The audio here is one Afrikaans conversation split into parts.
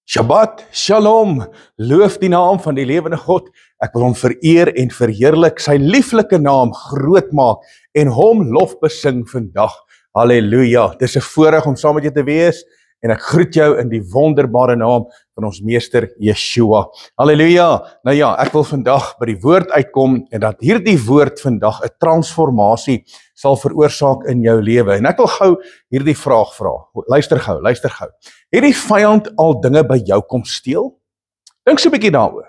Shabbat, Shalom, loof die naam van die lewende God. Ek wil hom vereer en verheerlik, sy lieflike naam groot maak en hom lof besing vandag. Halleluja, dis 'n voorreg om saam met jou te wees en ek groet jou in die wonderbare naam van ons meester Yeshua. Halleluja, nou ja, ek wil vandag by die woord uitkom en dat hierdie woord vandag 'n transformasie sal veroorsaak in jou lewe. En ek wil gou hierdie vraag vra. Luister gou. Het die vyand al dinge by jou kom steel? Dink so 'n bietjie daaroor.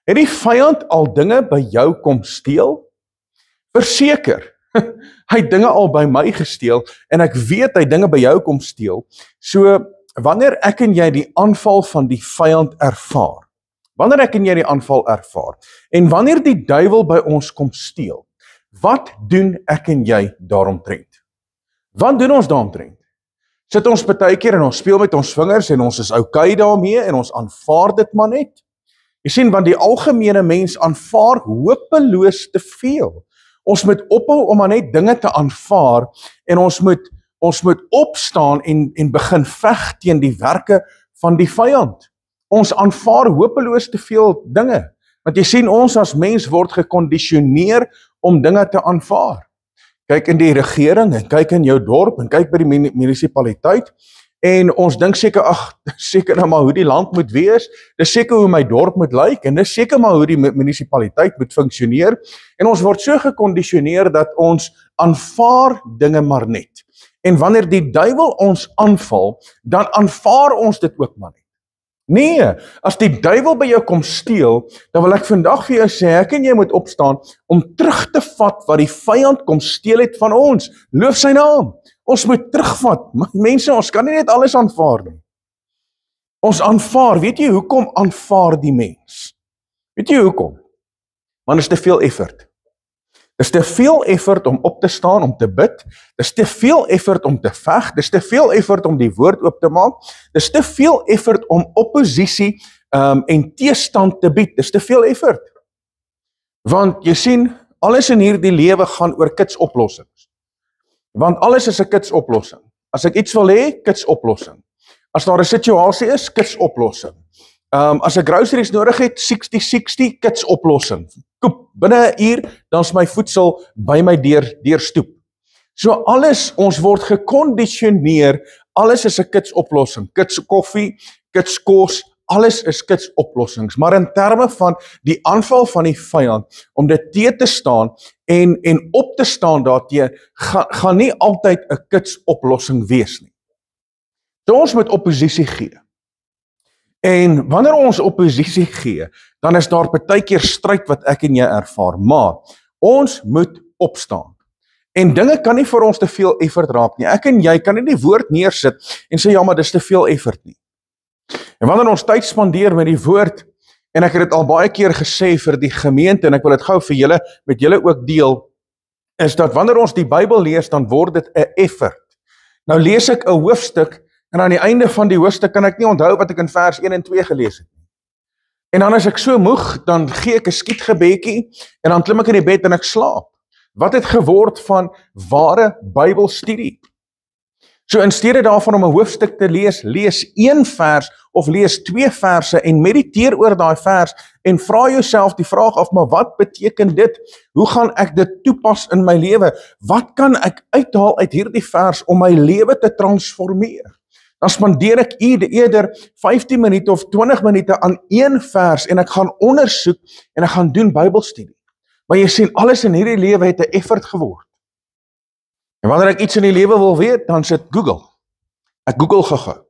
Het die vyand al dinge by jou kom steel? Verseker, hy het dinge al by my gesteel en ek weet hy dinge by jou kom steel. So, wanneer ek en jy die aanval van die vyand ervaar, en wanneer die duiwel by ons kom steel, wat doen ek en jy daaromtrent? Wat doen ons daaromtrent? Sit ons baie keer en ons speel met ons vingers en ons is okay daarmee en ons aanvaar dit maar net? Jy sien, want die algemene mens aanvaar hopeloos te veel. Ons moet ophou om maar net dinge te aanvaar en ons moet opstaan en begin veg teen die werke van die vyand. Ons aanvaar hopeloos te veel dinge. Want jy sien, ons as mens word gekondisioneer om dinge te aanvaar. Kyk in die regering en kyk in jou dorp en kyk by die munisipaliteit en ons dink seker, seker nou maar hoe die land moet wees, dis seker hoe my dorp moet lyk en dis seker maar hoe die munisipaliteit moet funksioneer en ons word so gekondisioneer dat ons aanvaar dinge maar net. En wanneer die duiwel ons aanval, dan aanvaar ons dit ook maar net. Nee, as die duiwel by jou kom steel, dan wil ek vandag vir jou sê, ek en jy moet opstaan om terug te vat wat die vyand kom steel het van ons. Loof sy naam. Ons moet terugvat. Mense, ons kan nie net alles aanvaar nie. Ons aanvaar, weet jy hoekom aanvaar die mens? Weet jy hoekom? Want is te veel effort. Dis te veel effort om op te staan, om te bid. Dis te veel effort om te veg. Dis te veel effort om die woord oop te maak. Dis te veel effort om oppositie en teestand te bied. Dis te veel effort. Want jy sien, alles in hierdie lewe gaan oor kitsoplossings. Want alles is 'n kitsoplossing. As ek iets wil hê, kitsoplossing. As daar 'n situasie is, kitsoplossing. As ek groceries nodig het, 60-60, kitsoplossing. Koep, binne 'n uur, dan is my voedsel by my deur stoep. So alles, ons word gekondisioneer, alles is 'n kitsoplossing. Kits koffie, kits kos, alles is kitsoplossings. Maar in terme van die aanval van die vyand, om dit teë te staan en op te staan daarteë, gaan nie altyd 'n kitsoplossing wees nie. So ons moet oppositie gee. En wanneer ons oppositie gee, dan is daar baie keer stryd wat ek en jy ervaar, maar ons moet opstaan. En dinge kan nie vir ons te veel effort raak nie. Ek en jy kan nie die woord neersit en sê, ja, maar dis te veel effort nie. En wanneer ons tyd spandeer met die woord, en ek het dit al baie keer gesê vir die gemeente, en ek wil dit gou vir julle, met julle ook deel, is dat wanneer ons die Bybel lees, dan word dit 'n effort. Nou lees ek 'n hoofstuk, en aan die einde van die hoofstuk kan ek nie onthou wat ek in vers 1 en 2 gelees het. En dan as ek so moeg, dan gee ek 'n skietgebedjie, en dan klim ek in die bed en ek slaap. Wat het geword van ware Bybelstudie? So in steede daarvan om 'n hoofstuk te lees, lees 1 vers of lees 2 verse en mediteer oor daai vers en vra jouself die vraag af, maar wat beteken dit? Hoe gaan ek dit toepas in my lewe? Wat kan ek uithaal uit hierdie vers om my lewe te transformeer? Dan spandeer ek eerder 15 minute of 20 minute aan 1 vers en ek gaan ondersoek en ek gaan doen Bybelstudie. Maar jy sien, alles in hierdie lewe het 'n effort geword. En wanneer ek iets in die lewe wil weet, dan sit Google. Ek Google gou.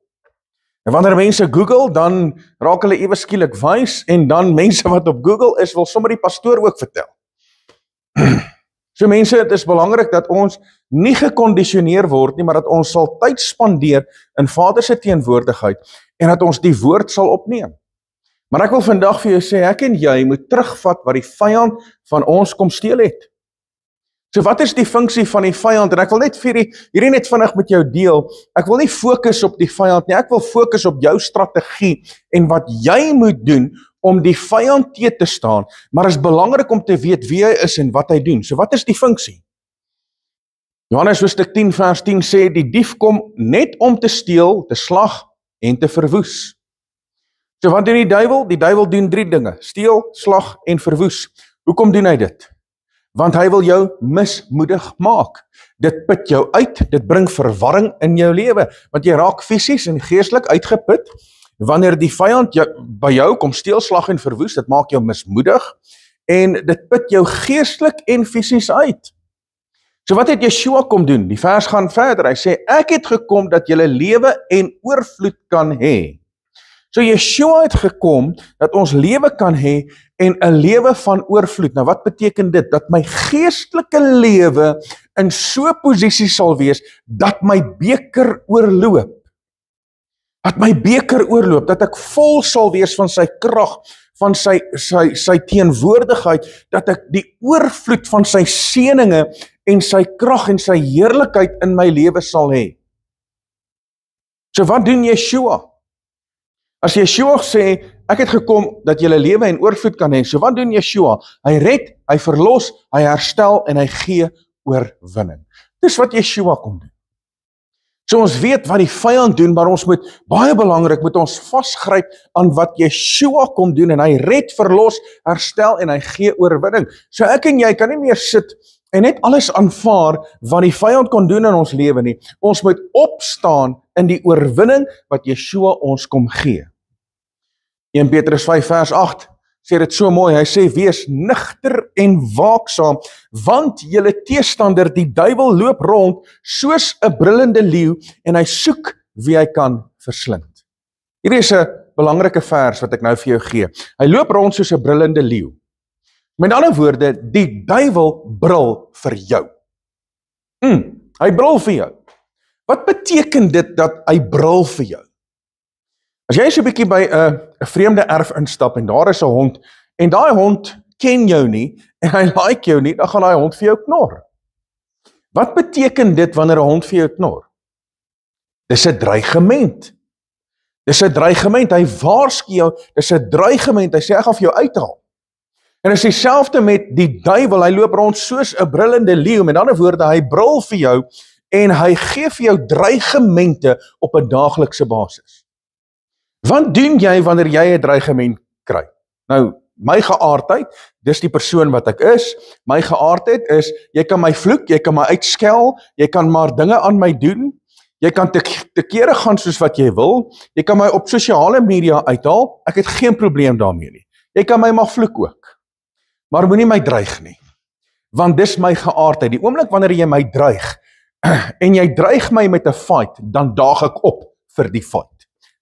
En wanneer mense Google, dan raak hulle ewe skielik wys en dan mense wat op Google is, wil sommer die pastoor ook vertel. So mense, het is belangrik dat ons nie gekondisioneer word nie, maar dat ons sal tyd spandeer in Vader se teenwoordigheid en dat ons die woord sal opneem. Maar ek wil vandag vir jou sê, ek en jy moet terugvat wat die vyand van ons kom steel het. So wat is die funksie van die vyand? En ek wil net hierdie net vinnig met jou deel. Ek wil nie fokus op die vyand nie, ek wil fokus op jou strategie en wat jy moet doen om die vyand teë te staan, maar is belangrik om te weet wie hy is en wat hy doen. So wat is die funksie? Johannes hoofstuk 10 vers 10 sê, die dief kom net om te steel, te slag en te verwoes. So wat doen die duiwel? Die duiwel doen 3 dinge: steel, slag en verwoes. Hoekom doen hy dit? Want hy wil jou mismoedig maak. Dit put jou uit, dit bring verwarring in jou lewe, want jy raak fisies en geestelik uitgeput. Wanneer die vyand by jou kom steel, slag en verwoes, dit maak jou mismoedig en dit put jou geestelik en fisies uit. So wat het Yeshua kom doen? Die vers gaan verder, hy sê, ek het gekom dat julle lewe en oorvloed kan hê. So Yeshua het gekom dat ons lewe kan hê en 'n lewe van oorvloed. Nou wat beteken dit? Dat my geestelike lewe in so 'n posisie sal wees dat my beker oorloop. Dat my beker oorloop, dat ek vol sal wees van sy krag, van sy teenwoordigheid, dat ek die oorvloed van sy seëninge en sy krag en sy heerlikheid in my lewe sal hê. So wat doen Yeshua? As Yeshua sê, ek het gekom dat julle lewe en oorvloed kan hê, so wat doen Yeshua? Hy red, hy verlos, hy herstel en hy gee oorwinning. Dis wat Yeshua kom doen. So ons weet wat die vyand doen, maar ons moet, baie belangrik, moet ons vasgryp aan wat Yeshua kom doen, en hy red, verlos, herstel en hy gee oorwinning. So ek en jy kan nie meer sit en net alles aanvaar wat die vyand kon doen in ons lewe nie. Ons moet opstaan in die oorwinning wat Yeshua ons kom gee. 1 Petrus 5 vers 8 sê dit so mooi, hy sê, wees nigter en waaksaam, want julle teestander, die duiwel, loop rond soos 'n brullende leeu en hy soek wie hy kan verslind. Hierdie is 'n belangrike vers wat ek nou vir jou gee. Hy loop rond soos 'n brullende leeu. Met ander woorde, die duiwel brul vir jou. Hy brul vir jou. Wat beteken dit dat hy brul vir jou? As jy so 'n bietjie by 'n vreemde erf instap en daar is 'n hond en daai hond ken jou nie en hy like jou nie, dan gaan daai hond vir jou knor. Wat beteken dit wanneer 'n hond vir jou knor? Dis 'n dreigement. Dis 'n dreigement. Hy waarsku jou, dis 'n dreigement. Hy sê ek gaan vir jou uithaal. En is dieselfde met die duiwel, hy loop rond soos 'n brullende leeu, met ander woorde, hy brul vir jou en hy gee vir jou dreigemente op 'n daaglikse basis. Wat doen jy wanneer jy 'n dreigement kry? Nou, my geaardheid, dis die persoon wat ek is, my geaardheid is, jy kan my vloek, jy kan my uitskel, jy kan maar dinge aan my doen, jy kan te kere gaan soos wat jy wil, jy kan my op sosiale media uithaal, ek het geen probleem daarmee nie. Jy kan my maar vloek ook, maar moenie my dreig nie, want dis my geaardheid. Die oomblik wanneer jy my dreig, en jy dreig my met 'n fight, dan daag ek op vir die fight.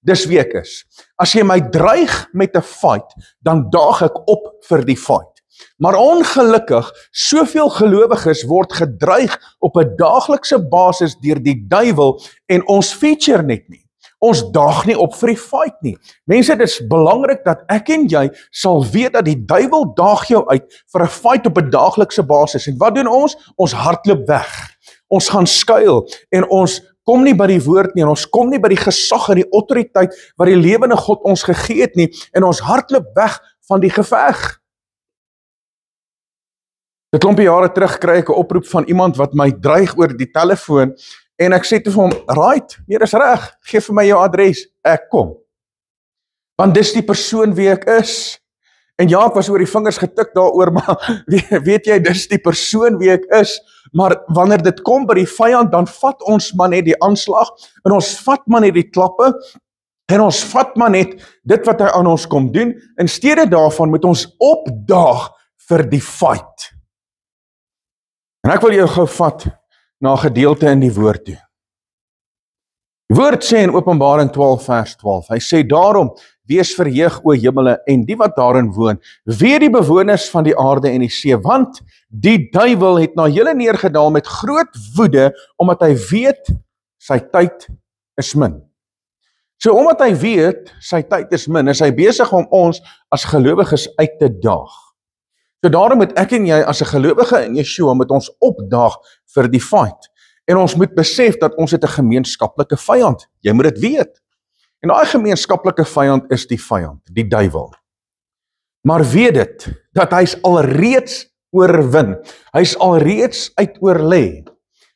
Dis wie ek is. As jy my dreig met 'n fight, dan daag ek op vir die fight. Maar ongelukkig, soveel gelowiges word gedreig op 'n daaglikse basis deur die duiwel en ons feature net nie. Ons daag nie op vir die fight nie. Mense, dit is belangrik dat ek en jy sal weet dat die duiwel daag jou uit vir 'n fight op 'n daaglikse basis. En wat doen ons? Ons hardloop weg. Ons gaan skuil en ons kom nie by die woord nie en ons kom nie by die gesag en die autoriteit wat die lewende God ons gegee het nie en ons hardloop weg van die geveg. 'n klompie jare terug kry ek 'n oproep van iemand wat my dreig oor die telefoon en ek sê toe vir hom, right, nee, dis reg, gee vir my jou adres, ek kom. Want dis die persoon wie ek is. En ja, ek was oor die vingers getik daaroor, maar weet jy, dis die persoon wie ek is, maar wanneer dit kom by die vyand, dan vat ons maar net die aanslag, en ons vat maar net die klappe, en ons vat maar net dit wat hy aan ons kom doen, in steede daarvan moet ons opdaag vir die fight. En ek wil jou gou vat na 'n gedeelte in die woord toe. Die woord sê in Openbaring 12 vers 12, hy sê daarom, wees verheug o hemele en die wat daarin woon, weer die bewoners van die aarde en die see, want die duiwel het na julle neergedaal met groot woede, omdat hy weet, sy tyd is min. So omdat hy weet, sy tyd is min, is hy besig om ons as gelowiges uit te daag. So daarom moet ek en jy as 'n gelowige in Yeshua, moet ons opdaag vir die fight. En ons moet besef dat ons het 'n gemeenskaplike vyand. Jy moet dit weet. En daai gemeenskaplike vyand is die vyand, die duiwel. Maar weet dit, dat hy's alreeds oorwin. Hy's alreeds uit oorlê.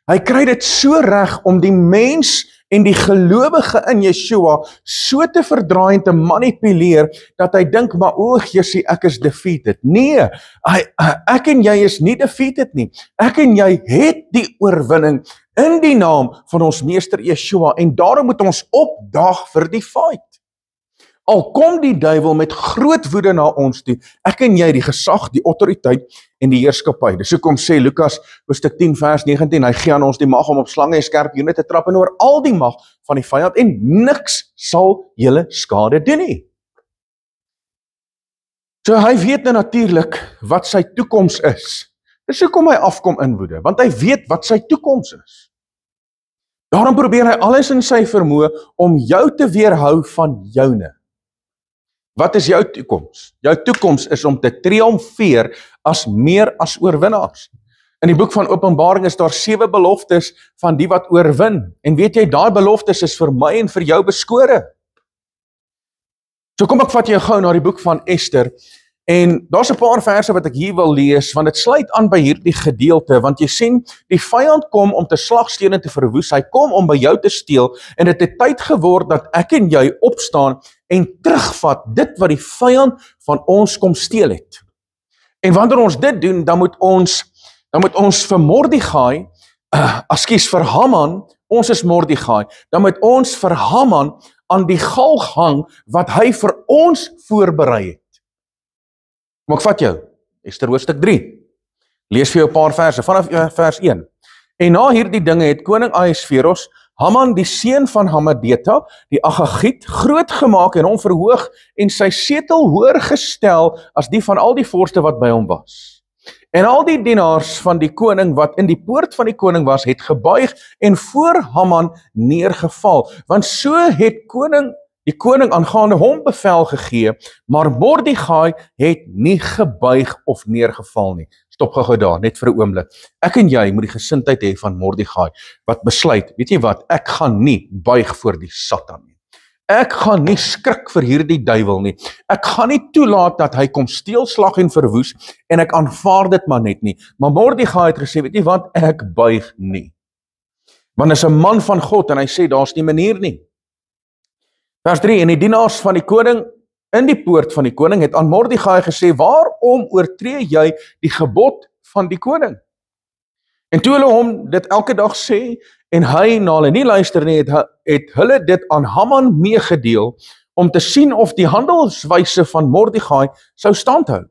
Hy kry dit so reg om die mens en die gelowige in Yeshua so te verdraai en te manipuleer, dat hy dink, maar Jessie, ek is defeated. Nee, ek en jy is nie defeated nie. Ek en jy het die oorwinning in die naam van ons meester Yeshua, en daarom moet ons opdaag vir die fight. Al kom die duiwel met groot woede na ons toe, ek en jy die gesag, die autoriteit en die heerskappy. Dis hoekom sê Lukas hoofstuk 10 vers 19, hy gee aan ons die mag om op slange en skerpioene te trap en oor al die mag van die vyand, en niks sal julle skade doen nie. So hy weet nou natuurlik wat sy toekoms is. Dis hoekom hy afkom in woede, want hy weet wat sy toekoms is. Daarom probeer hy alles in sy vermoë om jou te weerhou van joune. Wat is jou toekoms? Jou toekoms is om te triomfeer as meer as oorwinnaars. In die boek van Openbaring is daar 7 beloftes van die wat oorwin. En weet jy, daai beloftes is vir my en vir jou beskore. So kom ek vat jou gou na die boek van Ester. En daar's 'n paar verse wat ek hier wil lees, want dit sluit aan by hierdie gedeelte, want jy sien, die vyand kom om te slag, steel en te verwoes, hy kom om by jou te steel, en dit het tyd geword dat ek en jy opstaan en terugvat dit wat die vyand van ons kom steel het. En wanneer ons dit doen, dan moet ons vir Mordegai, vir Haman, ons is Mordegai, dan moet ons vir Haman aan die galg hang, wat hy vir ons voorberei het. Kom ek vat jou, Ester hoofstuk 3, lees vir jou 'n paar verse, vanaf vers 1. En na hierdie dinge het koning Ahasveros Haman die seun van Hammedata, die Agagiet, groot gemaak en hom verhoog en sy setel hoër gestel as die van al die vorste wat by hom was. En al die dienaars van die koning wat in die poort van die koning was, het gebuig en voor Haman neergeval, want so het die koning aangaande hom bevel gegee, maar Mordegai het nie gebuig of neergeval nie. Stop gou daar, net vir 'n oomblik. Ek en jy moet die gesindheid hê van Mordegai, wat besluit, weet jy wat, ek gaan nie buig voor die Satan nie. Ek gaan nie skrik vir hierdie duiwel nie. Ek gaan nie toelaat dat hy kom steel, slag en verwoes, en ek aanvaar dit maar net nie. Maar Mordegai het gesê, weet jy wat, ek buig nie. Want hy is 'n man van God, en hy sê, daar's nie manier nie. Vers 3, en die dienaars van die koning in die poort van die koning het aan Mordegai gesê, waarom oortree jy die gebod van die koning? En toe hulle hom dit elke dag sê, en hy na hulle nie luister nie, het hulle dit aan Haman meegedeel, om te sien of die handelswyse van Mordegai sou standhou.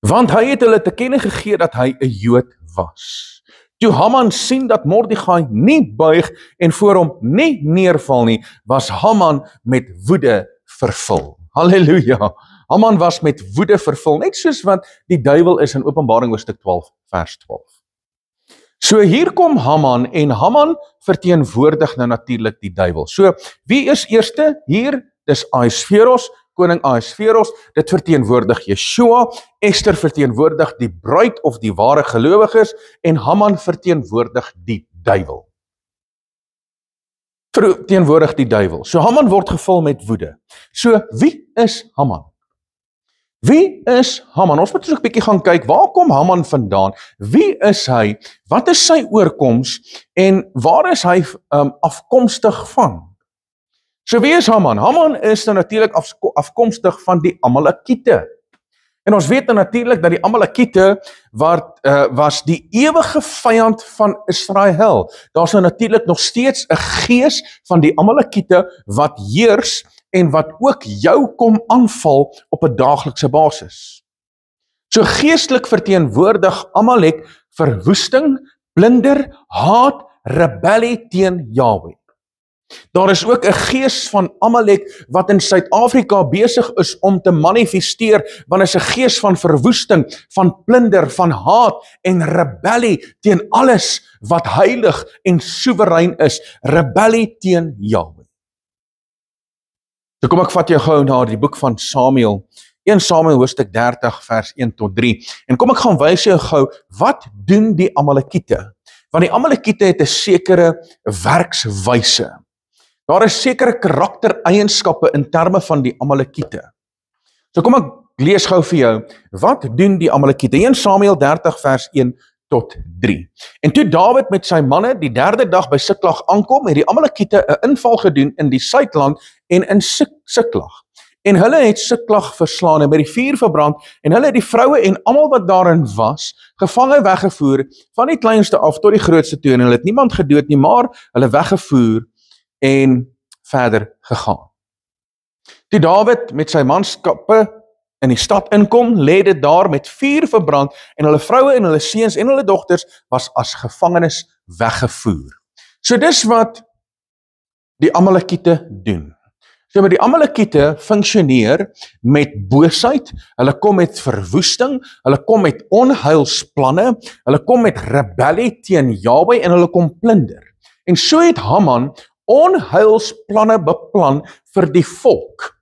Want hy het hulle te kenne gegee dat hy 'n Jood was. Toe Haman sien dat Mordegai nie buig en voor hom nie neerval nie, was Haman met woede vervul. Halleluja! Haman was met woede vervul, net soos wat die duiwel is in Openbaring hoofstuk 12, vers 12. So hier kom Haman, en Haman verteenwoordig nou natuurlik die duiwel. So, wie is eerste? Hier, dis Ahasveros, koning Ahasveros, dit verteenwoordig Yeshua, Ester verteenwoordig die bruid of die ware gelowiges, en Haman verteenwoordig die duiwel. Verteenwoordig die duiwel. So Haman word gevul met woede. So wie is Haman? Wie is Haman? Ons moet so 'n bietjie gaan kyk, waar kom Haman vandaan? Wie is hy? Wat is sy oorkoms? En waar is hy afkomstig van? So wie is Haman? Haman is nou natuurlik afkomstig van die Amalekiete. En ons weet nou natuurlik dat die Amalekiete was die ewige vyand van Israel. Daar's nou natuurlik nog steeds 'n gees van die Amalekiete wat heers en wat ook jou kom aanval op 'n daaglikse basis. So geestelik verteenwoordig Amalek verwoesting, plunder, haat, rebellie teen Jahwe. Daar is ook 'n gees van Amalek wat in Suid-Afrika besig is om te manifesteer, want is 'n gees van verwoesting, van plunder, van haat en rebellie teen alles wat heilig en soewerein is, rebellie teen Jahwe. So kom ek vat jou gou na die boek van Samuel, 1 Samuel hoofstuk 30 vers 1 tot 3. En kom ek gaan wys jou gou, wat doen die Amalekiete? Want die Amalekiete het 'n sekere werkswyse. Daar is sekere karaktereienskappe in terme van die Amalekiete. So kom ek lees gou vir jou, wat doen die Amalekiete? 1 Samuel 30 vers 1 tot 3. En toe Dawid met sy manne die derde dag by Siklag aankom, het die Amalekiete 'n inval gedoen in die suidland en in Siklag. En hulle het Siklag verslaan en by die vuur verbrand, en hulle het die vroue en almal wat daarin was, gevange weggevoer, van die kleinste af tot die grootste toe, en hulle het niemand gedood nie, maar hulle weggevoer en verder gegaan. Toe Dawid met sy manskappe in die stad inkom, lê dit daar met vuur verbrand, en hulle vroue en hulle seuns en hulle dogters was as gevangenes weggevoer. So dis wat die Amalekiete doen. So met die Amalekiete funksioneer met boosheid, hulle kom met verwoesting, hulle kom met onheilsplanne, hulle kom met rebellie teen Jahwe en hulle kom plunder. En so het Haman onheilsplanne beplan vir die volk.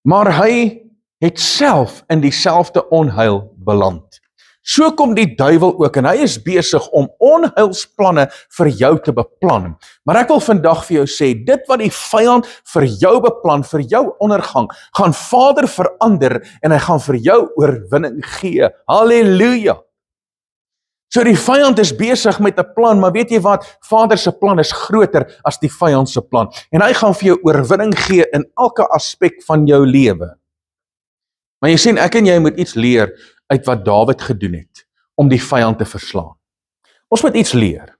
Maar hy het self in dieselfde onheil beland. So kom die duiwel ook, en hy is besig om onheilsplanne vir jou te beplan. Maar ek wil vandag vir jou sê, dit wat die vyand vir jou beplan, vir jou ondergang, gaan Vader verander, en hy gaan vir jou oorwinning gee. Halleluja! So die vyand is besig met 'n plan, maar weet jy wat? Vader se plan is groter as die vyand se plan. En hy gaan vir jou oorwinning gee in elke aspek van jou lewe. Maar jy sien, ek en jy moet iets leer uit wat Dawid gedoen het, om die vyand te verslaan. Ons moet iets leer.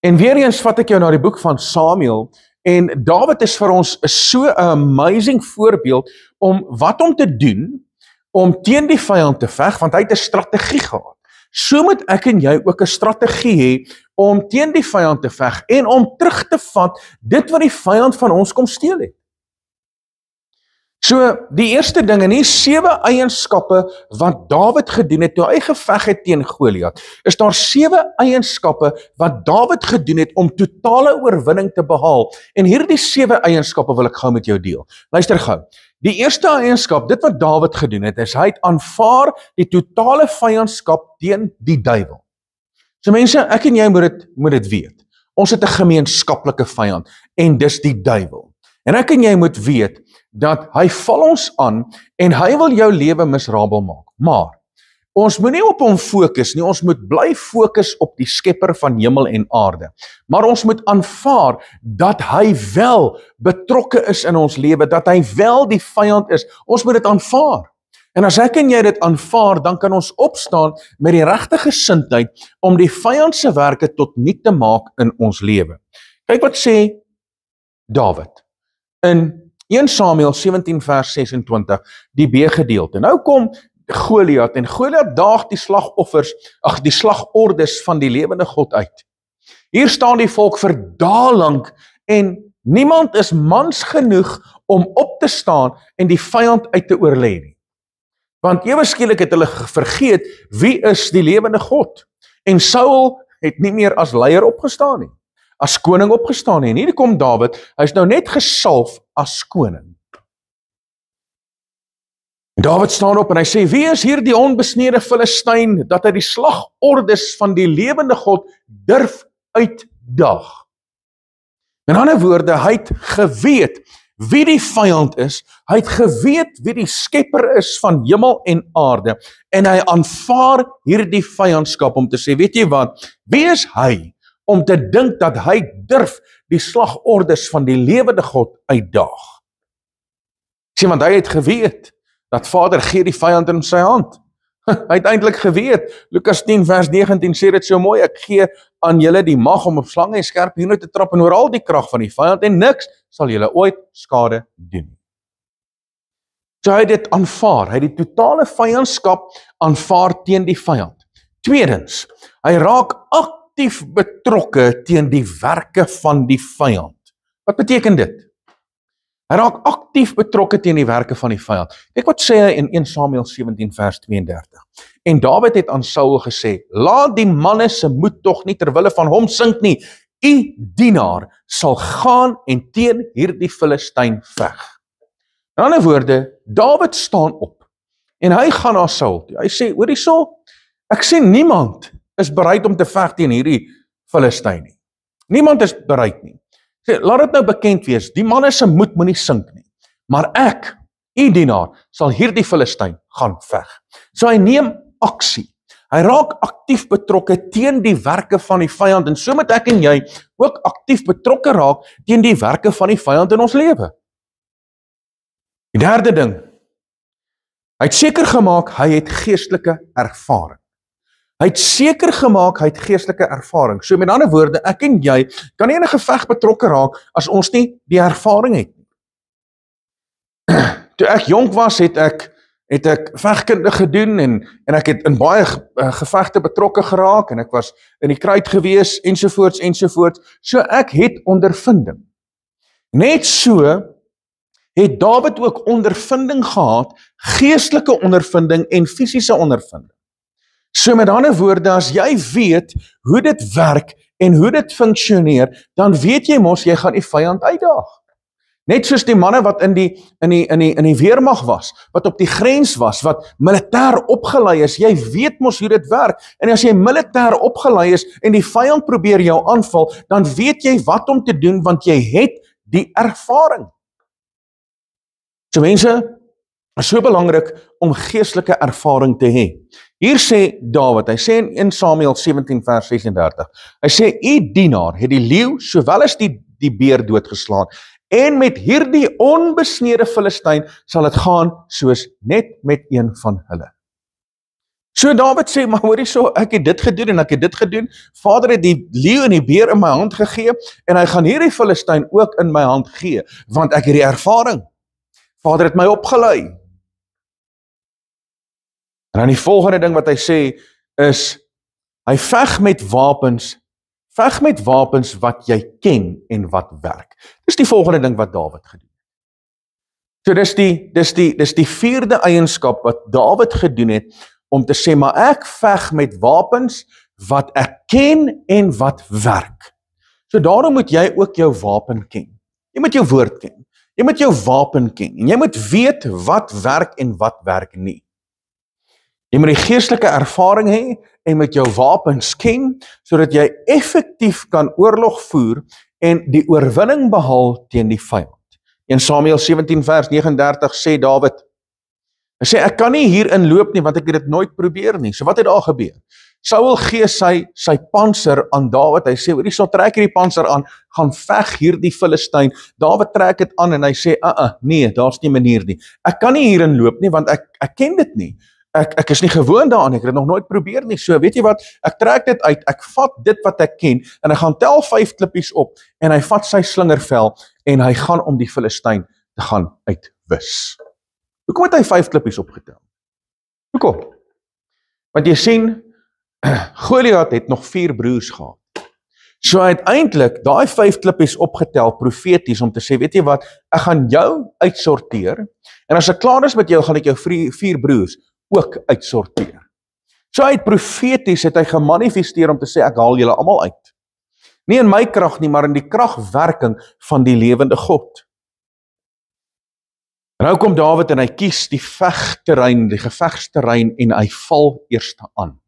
En weer eens vat ek jou na die boek van Samuel, en Dawid is vir ons so 'n amazing voorbeeld om wat om te doen, om teen die vyand te veg, want hy het 'n strategie gehad. So moet ek en jy ook 'n strategie hê, om teen die vyand te veg, en om terug te vat, dit wat die vyand van ons kom steel het. So, die eerste ding, en die 7 eienskappe wat Dawid gedoen het, toe hy geveg het teen Goliat, is daar 7 eienskappe wat Dawid gedoen het, om totale oorwinning te behaal, en hierdie 7 eienskappe wil ek gou met jou deel. Luister gou, die eerste eienskap, dit wat Dawid gedoen het, is hy het aanvaar die totale vyandskap teen die duiwel. So mense, ek en jy moet dit weet, ons het 'n gemeenskaplike vyand, en dis die duiwel. En ek en jy moet weet, dat hy val ons aan, en hy wil jou lewe miserabel maak. Maar, ons moet nie op hom fokus nie, ons moet bly fokus op die skepper van hemel en aarde. Maar ons moet aanvaar, dat hy wel betrokke is in ons lewe, dat hy wel die vyand is. Ons moet dit aanvaar. En as ek en jy dit aanvaar, dan kan ons opstaan met die regte gesindheid, om die vyand se werke tot nul te maak in ons lewe. Kyk wat sê Dawid, in 1 Samuel 17 vers 26, die B-gedeelte. Nou kom Goliat, en Goliat daag die die slagordes van die lewende God uit. Hier staan die volk vir dae lank, en niemand is mans genoeg om op te staan en die vyand uit te oorlê nie. Want ewe skielik het hulle vergeet, wie is die lewende God? En Saul het nie meer as leier opgestaan nie, as koning opgestaan nie. En hier kom Dawid, hy is nou net gesalf as koning. Dawid staan op en hy sê, wie is hier die onbesnede Filistyn, dat hy die slagordes van die lewende God durf uitdag? In ander woorde, hy het geweet wie die vyand is, hy het geweet wie die skepper is van hemel en aarde, en hy aanvaar hierdie vyandskap om te sê, weet jy wat, wie is hy, om te dink dat hy durf die slagordes van die lewende God uitdaag. Sien, want hy het geweet, dat Vader gee die vyand in sy hand. Hy het eintlik geweet, Lukas 10 vers 19 sê dit so mooi, ek gee aan julle die mag om op slange en skerpioene te trap en oral die krag van die vyand, en niks sal julle ooit skade doen. So hy het dit aanvaar, hy het die totale vyandskap aanvaar teen die vyand. Tweedens, hy raak aktief betrokke teen die werke van die vyand. Wat beteken dit? Hy raak aktief betrokke teen die werke van die vyand. Kyk wat sê hy in 1 Samuel 17 vers 32. En Dawid het aan Saul gesê, laat die manne se moed tog nie terwille van hom sink nie. U dienaar sal gaan en teen hierdie Filistyn veg. In ander woorde, Dawid staan op en hy gaan na Saul toe. Hy sê, hoorie Saul, ek sien niemand is bereid om te veg teen hierdie Filistyn nie. Niemand is bereid nie. Sê, laat dit nou bekend wees, die manne se moed moenie sink nie. Maar ek, u dienaar, sal hierdie Filistyn gaan veg. So hy neem aksie. Hy raak aktief betrokke teen die werke van die vyand, en so moet ek en jy ook aktief betrokke raak teen die werke van die vyand in ons lewe. Die derde ding, hy het seker gemaak, hy het geestelike ervaring. Hy het seker gemaak, hy het geestelike ervaring. So met ander woorde, ek en jy kan nie in 'n geveg betrokke raak as ons nie die ervaring het nie. Toe ek jonk was, het ek vegkunde gedoen en ek het in baie gevegte betrokke geraak en ek was in die kruit gewees ensovoorts. So ek het ondervinding. Net so het Dawid ook ondervinding gehad, geestelike ondervinding en fisiese ondervinding. So met ander woorde, as jy weet hoe dit werk en hoe dit funksioneer, dan weet jy mos, jy gaan die vyand uitdaag. Net soos die manne wat in die weermag was, wat op die grens was, wat militêr opgelei is, jy weet mos hoe dit werk, en as jy militêr opgelei is, en die vyand probeer jou aanval, dan weet jy wat om te doen, want jy het die ervaring. So mense, is so belangrik om geestelike ervaring te hê. Hier sê Dawid, hy sê in 1 Samuel 17 vers 36, hy sê, u dienaar het die leeu, sowel as die beer doodgeslaan, en met hierdie onbesnede Filistyn sal dit gaan soos net met een van hulle. So Dawid sê, maar hoor hierso, ek het dit gedoen en ek het dit gedoen, Vader het die leeu en die beer in my hand gegee, en hy gaan hierdie Filistyn ook in my hand gee, want ek het die ervaring. Vader het my opgelei. En dan die volgende ding wat hy sê, is, hy veg met wapens wat jy ken en wat werk. Dis die volgende ding wat Dawid gedoen het. So dis die vierde eienskap wat Dawid gedoen het, om te sê, maar ek veg met wapens wat ek ken en wat werk. So daarom moet jy ook jou wapen ken. Jy moet jou woord ken. Jy moet jou wapen ken. En jy moet weet wat werk en wat werk nie. Jy moet die geestelike ervaring hê en met jou wapens ken, sodat jy effektief kan oorlog voer en die oorwinning behaal teen die vyand. In Samuel 17 vers 39 sê Dawid, hy sê, ek kan nie hier inloop nie, want ek het dit nooit probeer nie. So wat het daar gebeur? Saul gee sy panser aan Dawid, hy sê, hoorie, so trek hierdie panser aan, gaan veg hierdie Filistyn. Dawid trek dit aan en hy sê, nee, daar's nie manier nie. Ek kan nie hier inloop nie, want ek ken dit nie. Ek is nie gewoon daaraan, ek het dit nog nooit probeer nie, so weet jy wat, ek trek dit uit, ek vat dit wat ek ken, en hy gaan tel 5 klippies op, en hy vat sy slingervel, en hy gaan om die Filistyn te gaan uitwis. Hoekom het hy 5 klippies opgetel? Hoekom? Want jy sien, Goliat het nog 4 broers gehad. So uiteindelik, daai 5 klippies opgetel, profeties, om te sê, weet jy wat, ek gaan jou uitsorteer, en as ek klaar is met jou, gaan ek jou 4 broers ook uitsorteer. So uit profeties het hy gemanifesteer om te sê, ek haal julle almal uit. Nie in my krag nie, maar in die kragwerking van die lewende God. En nou kom Dawid en hy kies die gevegsterrein en hy val eerste aan.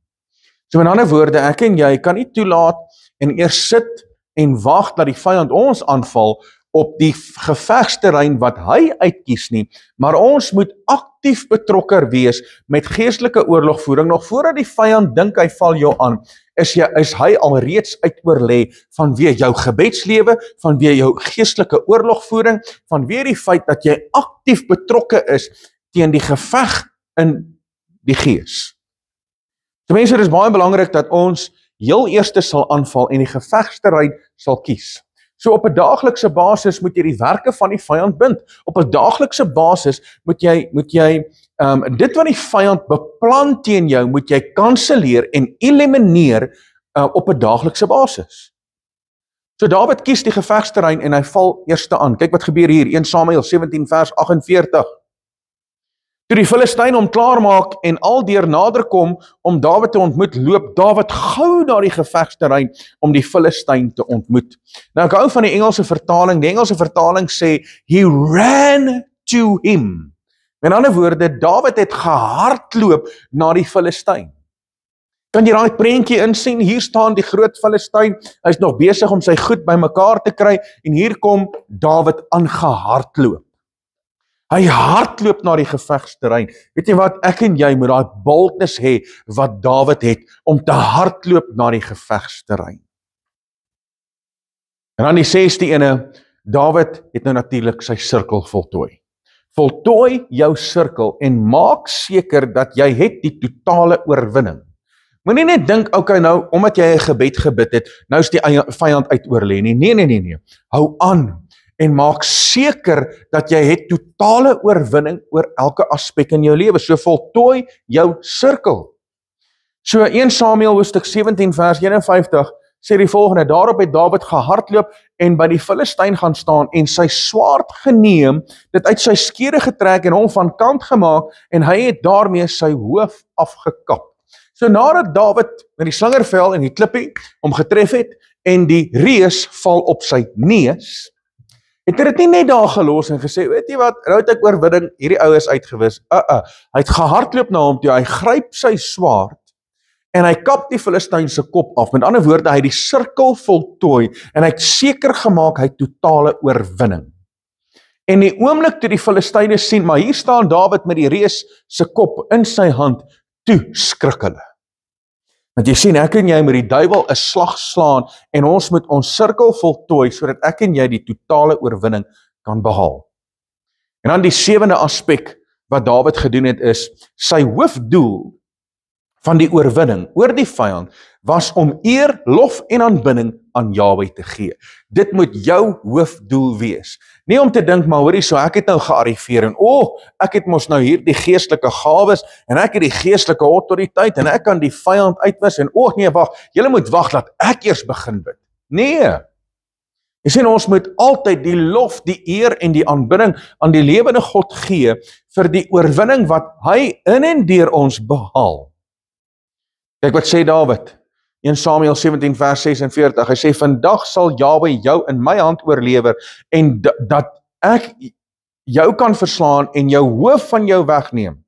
So met ander woorde, ek en jy kan nie toelaat en eers sit en wag dat die vyand ons aanval op die gevegsterrein wat hy uitkies nie, maar ons moet aktief betrokke wees met geestelike oorlogvoering, nog voordat die vyand dink hy val jou aan, is hy alreeds uitoorlê vanweë jou gebedslewe, vanweë jou geestelike oorlogvoering, vanweë die feit dat jy aktief betrokke is teen die geveg in die gees. So mense, dit is baie belangrik dat ons heel eerste sal aanval en die gevegsterrein sal kies. So op 'n daaglikse basis moet jy die werke van die vyand bind. Op 'n daaglikse basis moet jy dit wat die vyand beplan teen jou, moet jy kanselleer en elimineer op 'n daaglikse basis. So Dawid kies die gevegsterrein en hy val eerste aan. Kyk wat gebeur hier, 1 Samuel 17 vers 48. Toe die Filistyn hom klaarmaak en aldeur nader kom om Dawid te ontmoet, loop Dawid gou na die gevegsterrein om die Filistyn te ontmoet. Nou ek hou van die Engelse vertaling. Die Engelse vertaling sê, he ran to him. Met ander woorde, Dawid het gehardloop na die Filistyn. Kan jy daai prentjie insien? Hier staan die groot Filistyn, hy is nog besig om sy goed bymekaar te kry, en hier kom Dawid aangehardloop. Hy hardloop na die gevegsterrein. Weet jy wat, ek en jy moet daai boldness hê wat Dawid het, om te hardloop na die gevegsterrein. En dan die 6de ene, Dawid het nou natuurlik sy sirkel voltooi. Voltooi jou sirkel en maak seker dat jy het die totale oorwinning. Moenie net dink, okay, nou, omdat jy 'n gebed gebid het, nou is die vyand uit oorlê nie. Nee. Hou aan en maak seker dat jy het totale oorwinning oor elke aspek in jou lewe. So voltooi jou sirkel. So 1 Samuel hoofstuk 17 vers 51 sê die volgende: daarop het Dawid gehardloop en by die Filistyn gaan staan en sy swaard geneem, dit uit sy skede getrek en hom van kant gemaak en hy het daarmee sy hoof afgekap. So nadat Dawid met die slingervel en die klippie hom getref het en die reus val op sy neus, het hy dit nie net daar gelos en gesê, weet jy wat, nou het ek oorwinning, hierdie ou is uitgewis. Hy het gehardloop na hom toe, hy gryp sy swaard en hy kap die Filistyn se kop af. Met ander woorde, hy het die sirkel voltooi en hy het seker gemaak hy het totale oorwinning. En die oomblik toe die Filistyne sien, maar hier staan Dawid met die reus se kop in sy hand, toe skrik hulle. Want jy sien, ek en jy moet die duiwel 'n slag slaan en ons moet ons sirkel voltooi sodat ek en jy die totale oorwinning kan behaal. En dan die 7de aspek wat Dawid gedoen het is, sy hoofdoel van die oorwinning oor die vyand was om eer, lof en aanbidding aan Jahwe te gee. Dit moet jou hoofdoel wees. Nie om te dink, maar hoorie, so ek het nou gearriveer en ek het mos nou hier die geestelike gawes en ek het die geestelike autoriteit en ek kan die vyand uitwis en nee, wag, julle moet wag dat ek eers begin bid. Nee. Jy sien, ons moet altyd die lof, die eer en die aanbidding aan die lewende God gee vir die oorwinning wat hy in en deur ons behaal. Kyk wat sê Dawid, 1 Samuel 17 vers 46, hy sê, vandag sal Jahwe jou in my hand oorlewer, en dat ek jou kan verslaan en jou hoof van jou wegneem,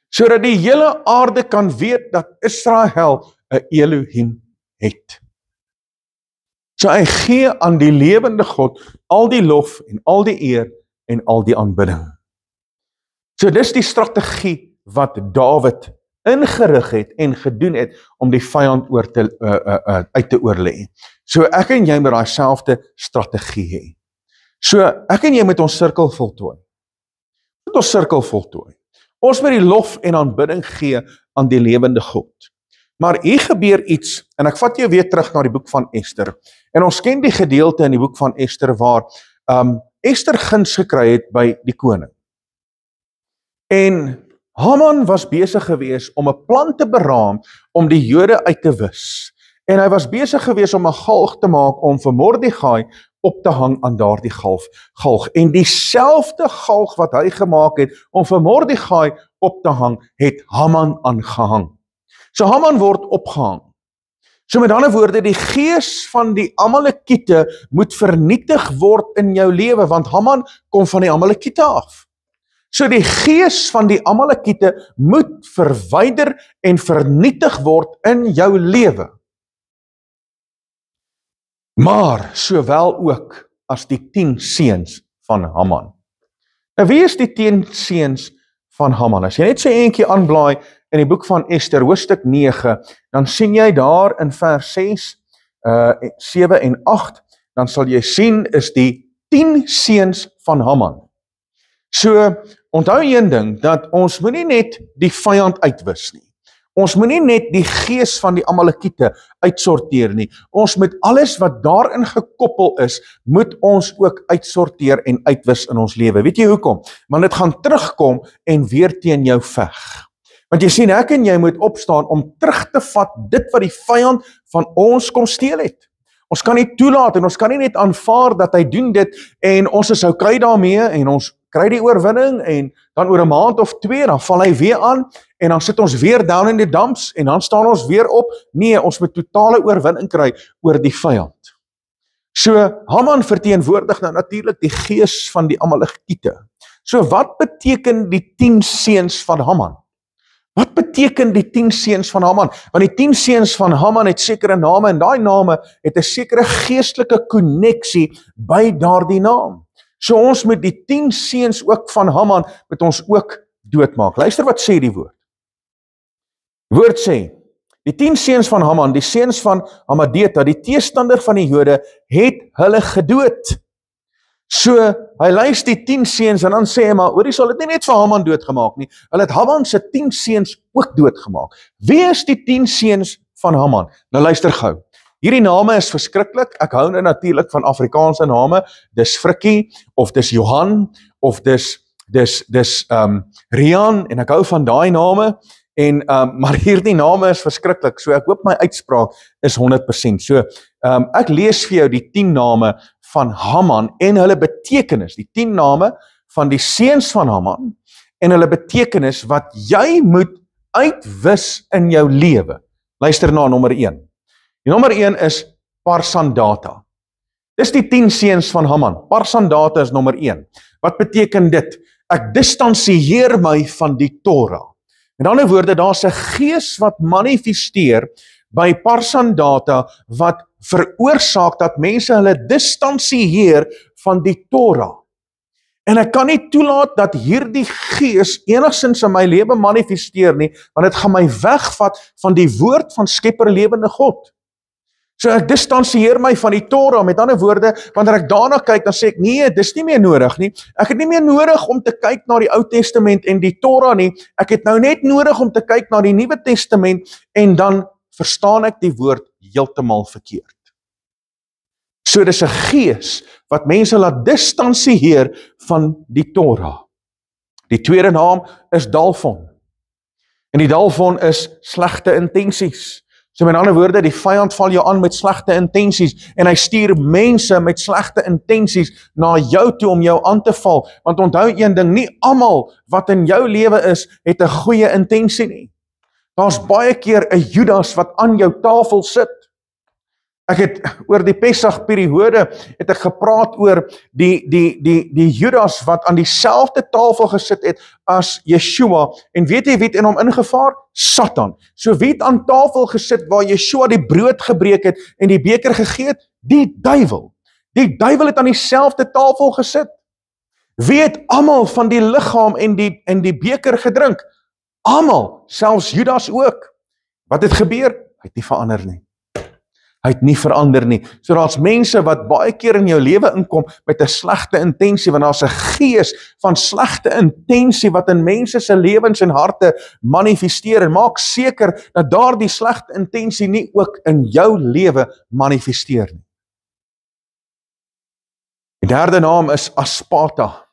sodat die hele aarde kan weet dat Israel 'n Elohim het. So hy gee aan die lewende God al die lof en al die eer en al die aanbidding. So dis die strategie wat Dawid ingerig het en gedoen het om die vyand uit te oorlê. So ek en jy moet daai selfde strategie hê. So ek en jy moet ons sirkel voltooi. Ons moet die lof en aanbidding gee aan die lewende God. Maar hier gebeur iets, en ek vat jou weer terug na die boek van Ester. En ons ken die gedeelte in die boek van Ester waar Ester guns gekry het by die koning. En Haman was besig gewees om 'n plan te beraam om die Jode uit te wis. En hy was besig gewees om 'n galg te maak om vir Mordegai op te hang aan daardie galg. En dieselfde galg wat hy gemaak het om vir Mordegai op te hang, het Haman aangehang. So Haman word opgehang. So met ander woorde, die gees van die Amalekiete moet vernietig word in jou lewe, want Haman kom van die Amalekiete af. So die gees van die Amalekiete moet verwyder en vernietig word in jou lewe. Maar sowel ook as die 10 seuns van Haman. Nou wie is die 10 seuns van Haman? As jy net so eentjie aanblaai in die boek van Ester, hoofstuk 9, dan sien jy daar in vers 6, 7 en 8, dan sal jy sien is die 10 seuns van Haman. So, onthou een ding, dat ons moet nie net die vyand uitwis nie. Ons moet nie net die gees van die Amalekiete uitsorteer nie. Ons moet alles wat daarin gekoppel is, moet ons ook uitsorteer en uitwis in ons lewe. Weet jy hoekom? Want dit gaan terugkom en weer teen jou veg. Want jy sien, ek en jy moet opstaan om terug te vat dit wat die vyand van ons kom steel het. Ons kan nie toelaat en ons kan nie net aanvaar dat hy doen dit en ons is okay daarmee en ons kry die oorwinning en dan oor 'n maand of 2 dan val hy weer aan en dan sit ons weer down in die dumps en dan staan ons weer op. Nee, ons moet totale oorwinning kry oor die vyand. So Haman verteenwoordig nou natuurlik die gees van die Amalekiete. So wat beteken die 10 seuns van Haman? Wat beteken die 10 seuns van Haman? Want die 10 seuns van Haman het sekere name en daai name het 'n sekere geestelike koneksie by daardie naam. So ons moet die 10 seuns ook van Haman, met ons ook doodmaak. Luister wat sê die woord. Die woord sê, die 10 seuns van Haman, die seuns van Hamadeta, die teestander van die Jode, het hulle gedood. So, hy lys die 10 seuns en dan sê hy, maar hoor, hy sal dit nie net vir Haman doodgemaak nie, hulle het Haman se 10 seuns ook doodgemaak. Wie is die 10 seuns van Haman? Nou luister gou. Hierdie name is verskriklik, ek hou nou natuurlik van Afrikaanse name, dis Frikkie, of dis Johan, of dis Rian, en ek hou van daai name, maar hierdie name is verskriklik, so ek hoop my uitspraak is 100%. So, ek lees vir jou die 10 name van Haman en hulle betekenis, die 10 name van die seuns van Haman en hulle betekenis wat jy moet uitwis in jou lewe. Luister na nommer 1. Die nommer 1 is Parsandata. Dis die 10 seuns van Haman. Parsandata is nommer 1. Wat beteken dit? Ek distansieer my van die Torah. Met ander woorde, daar's 'n gees wat manifesteer by Parsandata wat veroorsaak dat mense hulle distansieer van die Torah. En ek kan nie toelaat dat hierdie gees enigstens in my lewe manifesteer nie, want dit gaan my wegvat van die woord van Skepper lewende God. So ek distansieer my van die Torah, met ander woorde, wanneer ek daarna kyk, dan sê ek, nee, dis nie meer nodig nie. Ek het nie meer nodig om te kyk na die Ou Testament en die Torah nie. Ek het nou net nodig om te kyk na die Nuwe Testament en dan verstaan ek die woord heeltemal verkeerd. So dis 'n gees wat mense laat distansieer van die Torah. Die tweede naam is Dalfon. En die Dalfon is slegte intensies. So met ander woorde, die vyand val jou aan met slegte intensies en hy stuur mense met slegte intensies na jou toe om jou aan te val. Want onthou een ding, nie almal wat in jou lewe is, het 'n goeie intensie nie. Daar's baie keer 'n Judas wat aan jou tafel sit. Ek het oor die Pesach periode het ek gepraat oor die Judas wat aan dieselfde tafel gesit het as Yeshua, en weet jy wie het in hom ingevaar? Satan. So wie het aan tafel gesit waar Yeshua die brood gebreek het en die beker gegee het? Die duiwel. Die duiwel het aan dieselfde tafel gesit. Wie het almal van die liggaam en die beker gedrink? Almal, selfs Judas ook. Wat het gebeur? Hy het nie verander nie. Hy het nie verander nie. So daar's mense wat baie keer in jou lewe inkom met 'n slegte intensie, want daar's 'n gees van slegte intensie wat in mense se lewens en harte manifesteer, en maak seker dat daardie slegte intensie nie ook in jou lewe manifesteer nie. Die derde naam is Aspata.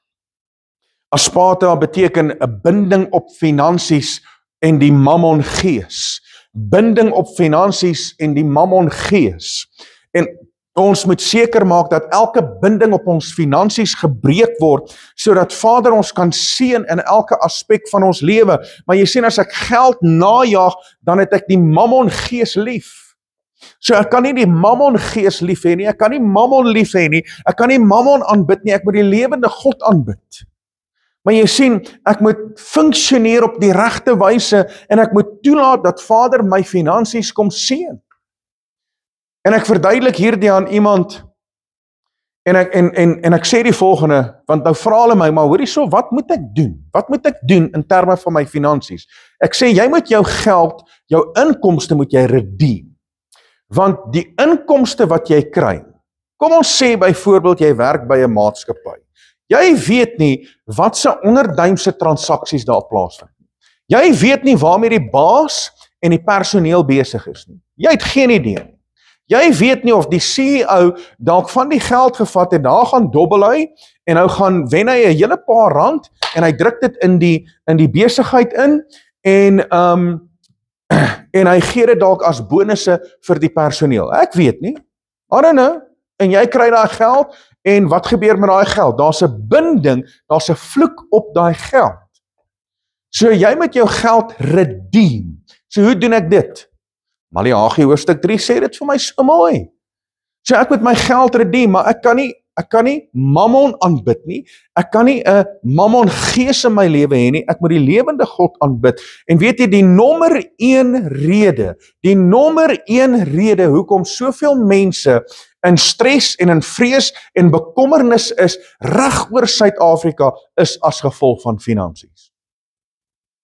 Aspata beteken 'n binding op finansies en die mammon gees. Binding op finansies en die mammon gees. En ons moet seker maak dat elke binding op ons finansies gebreek word, sodat Vader ons kan seën in elke aspek van ons lewe. Maar jy sien, as ek geld najag, dan het ek die mammon gees lief. So ek kan nie die mammon gees lief hê nie, ek kan nie mammon lief hê nie, ek kan nie mammon aanbid nie, ek moet die lewende God aanbid. Maar jy sien, ek moet funksioneer op die regte wyse en ek moet toelaat dat Vader my finansies kom seën. En ek verduidelik hierdie aan iemand en ek sê die volgende, want nou vra hulle my, maar hoorie so, wat moet ek doen? Wat moet ek doen in terme van my finansies? Ek sê, jy moet jou geld, jou inkomste moet jy redeem. Want die inkomste wat jy kry, kom ons sê byvoorbeeld jy werk by 'n maatskappy. Jy weet nie wat se onderduimse transaksies daar plaasvind. Jy weet nie waarmee die baas en die personeel besig is nie. Jy het geen idee nie. Jy weet nie of die CEO dalk van die geld gevat het, daar gaan dobbel hy en nou gaan wen hy 'n hele paar rand en hy druk dit in die besigheid in en hy gee dit dalk as bonusse vir die personeel. Ek weet nie. I don't know. En jy kry daai geld en wat gebeur met daai geld? Daar's 'n binding, daar's 'n vloek op daai geld. So jy moet jou geld redeem. So hoe doen ek dit? Maleagi hoofstuk 3 sê dit vir my so mooi. So ek moet my geld redeem, maar ek kan nie mammon aanbid nie. Ek kan nie 'n mammon gees in my lewe hê nie. Ek moet die lewende God aanbid. En weet jy, die nommer 1 rede hoekom soveel mense in stres en in vrees en bekommernis is reg oor Suid-Afrika is as gevolg van finansies.